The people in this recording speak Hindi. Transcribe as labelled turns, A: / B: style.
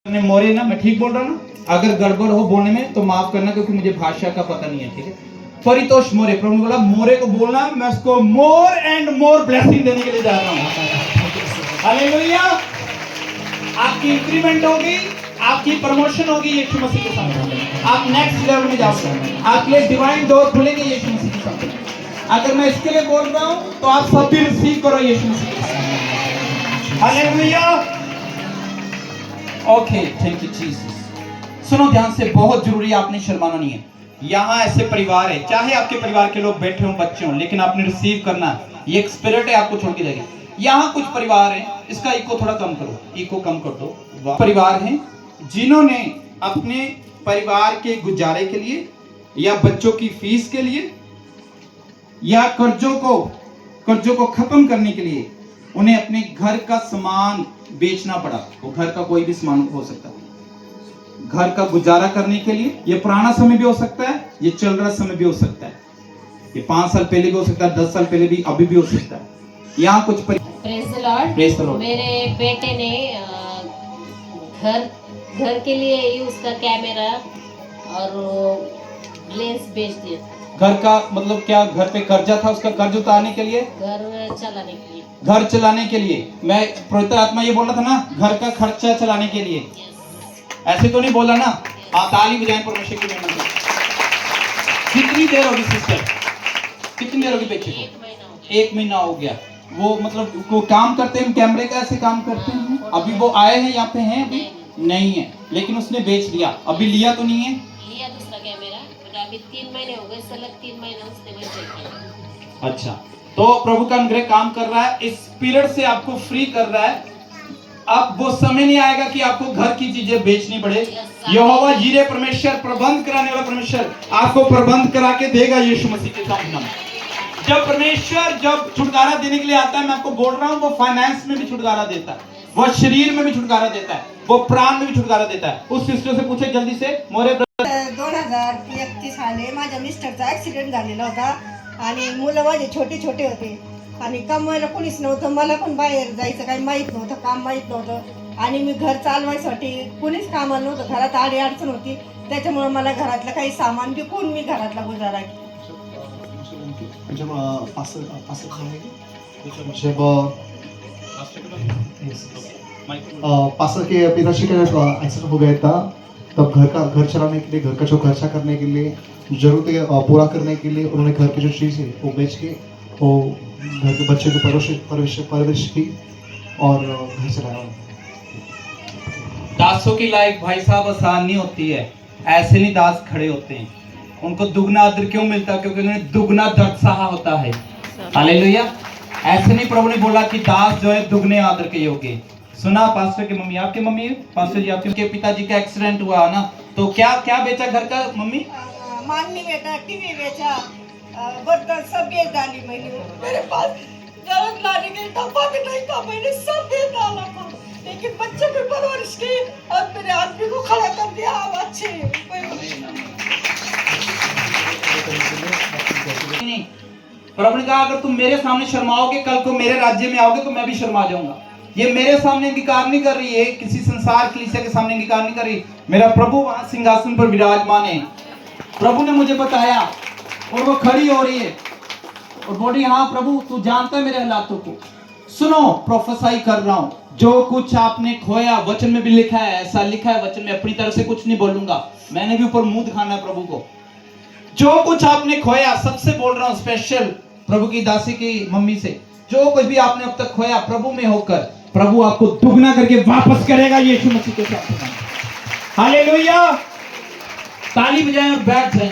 A: मोरे ना, मैं ठीक बोल रहा हूँ ना? अगर गड़बड़ हो बोलने में तो माफ करना, क्योंकि मुझे भाषा का पता नहीं है, ठीक है? परितोष मोरे, प्रभु ने बोला मोरे को बोलना, मैं उसको मोर एंड मोर ब्लेसिंग देने के लिए जा रहा हूँ। हालेलुया! आपकी इंक्रीमेंट होगी, आपकी प्रमोशन होगी यीशु मसीह के साथ। आप नेक्स्ट लेवल में जाओगे, आपके लिए डिवाइन डोर खुलेंगे यीशु मसीह के साथ। अगर मैं इसके लिए बोल रहा हूँ तो आप सब भी रिसीव करो यीशु मसीह के साथ। Hallelujah! Okay, thank you Jesus. सुनो ध्यान से, बहुत जरूरी, आपने शर्माना नहीं है। यहाँ ऐसे परिवार है, चाहे आपके परिवार के लोग बैठे हों, बच्चे हों, लेकिन आपने रिसीव करना है। ये एक स्पिरिट है, आपको छोड़ के जाएगी। यहाँ कुछ परिवार हैं, इसका इको थोड़ा कम करो, इको कम कर दो। परिवार हैं जिन्होंने अपने परिवार के गुजारे के लिए या बच्चों की फीस के लिए या कर्जों को खत्म करने के लिए उन्हें अपने घर का सामान बेचना पड़ा। वो घर का कोई भी सामान हो सकता है, घर का गुजारा करने के लिए। ये पुराना समय भी हो सकता है, ये चल रहा समय भी हो सकता है, ये 5 साल पहले भी हो सकता है, 10 साल पहले भी, अभी भी हो सकता है। यहाँ कुछ
B: प्रेज द लॉर्ड। मेरे बेटे ने घर के लिए ही उसका कैमरा और लेंस बेच दिया।
A: घर का मतलब क्या? घर पे कर्जा था, उसका कर्ज उतारने के लिए,
B: घर चलाने के लिए,
A: घर चलाने के लिए। मैं पवित्र आत्मा ये बोल रहा था ना, घर का खर्चा चलाने के लिए। ऐसे तो नहीं बोला ना? ताली बजाएं परमेश्वर की महिमा। कितनी देर होगी सिस्टर? कितनी देर होगी बच्चे को? 1 महीना हो गया। वो मतलब वो काम करते हैं, कैमरे का ऐसे काम करते हैं। अभी वो आए हैं, यहाँ पे हैं? अभी नहीं है, लेकिन उसने बेच दिया। अभी लिया तो नहीं है?
B: लिया दूसरा कैमरा, अभी 3 महीने हो गए, सलग 3 महीने उसने बेच दिया।
A: अच्छा, तो प्रभु का अनुग्रह काम कर रहा है, इस पीरियड से आपको फ्री कर रहा है। अब वो समय नहीं आएगा कि आपको घर की चीजें बेचनी पड़े। यहोवा जीरे परमेश्वर, प्रबंध कराने वाला परमेश्वर आपको प्रबंध करा के देगा यीशु मसीह के सामने। जब परमेश्वर जब छुटकारा देने के लिए आता है, मैं आपको बोल रहा हूँ, वो फाइनेंस में भी छुटकारा देता है, वो शरीर में भी छुटकारा देता है, वो प्राण में भी छुटकारा देता है। उस सिस्टर से पूछे जल्दी से, मोरे
C: 2031 साली माझ्या मिस्टरचा ऍक्सिडेंट झालेला होता आणि मुलं माझे छोटे छोटे होते आणि कमवायला कोणीच नव्हतं. मला पण बाहेर जायचं काही माहीत नव्हतं, काम माहीत नव्हतं आणि मी घर चालवायसाठी कोणीच कामाला नव्हतं. घरात आडी अडचण होती, त्याच्यामुळे मला घरातलं काही सामान विकून मी घरातला गुजारा केला.
D: पास्टर के पिताश्री का एक्सीडेंट हो गया था, तब घर चलाने के लिए, घर का जो खर्चा करने के लिए, जरूरतें पूरा करने के लिए उन्होंने घर की जो चीज़ है वो बेच के वो घर के बच्चे को परवरिश की और घर चलाया।
A: दासों की लाइफ भाई साहब आसान नहीं होती है। ऐसे नहीं दास खड़े होते हैं, उनको दुगना आदर क्यों मिलता है? क्योंकि उन्हें दुगना दर्द सहा होता है। हालेलुया! ऐसे नहीं प्रभु ने बोला कि दास जो है दुगने आदर के योग्य। सुना पास्टर की मम्मी, आपके मम्मी पास्टर जी, आपके पिताजी का एक्सीडेंट हुआ ना, तो क्या क्या बेचा घर का मम्मी?
C: मांडनी बेचा, टीवी बेचा, बर्तन सब बेच डाली मैंने। मेरे पास जरूरत लाने के डब्बा भी नहीं था, मैंने सब बेच डाला था, लेकिन बच्चे की परवरिश की और मेरे आदमी को खड़ा कर दिया। अब अच्छे
A: नहीं, प्रभु ने कहा अगर तुम मेरे सामने शर्माओगे, कल को मेरे राज्य में आओगे तो मैं भी शर्मा जाऊंगा। ये मेरे सामने अंगीकार नहीं कर रही है, किसी संसार कलीसिया के सामने अंगीकार नहीं कर रही। मेरा प्रभु वहां सिंहासन पर विराजमान है। प्रभु ने मुझे बताया और वो खड़ी हो रही है और बोली, हाँ प्रभु तू जानता है मेरे हालातों को। सुनो, प्रोफेसाई कर रहा हूं, जो कुछ आपने खोया, वचन में भी लिखा है, ऐसा लिखा है वचन में। अपनी तरफ से कुछ नहीं बोलूंगा, मैंने भी ऊपर मुंह दिखाना है प्रभु को। जो कुछ आपने खोया, सबसे बोल रहा हूं, स्पेशल प्रभु की दासी की मम्मी से, जो कुछ भी आपने अब तक खोया, प्रभु में होकर प्रभु आपको दुगना करके वापस करेगा यीशु मसीह के साथ। हालेलुया! ताली बजाएं और बैठ जाएं।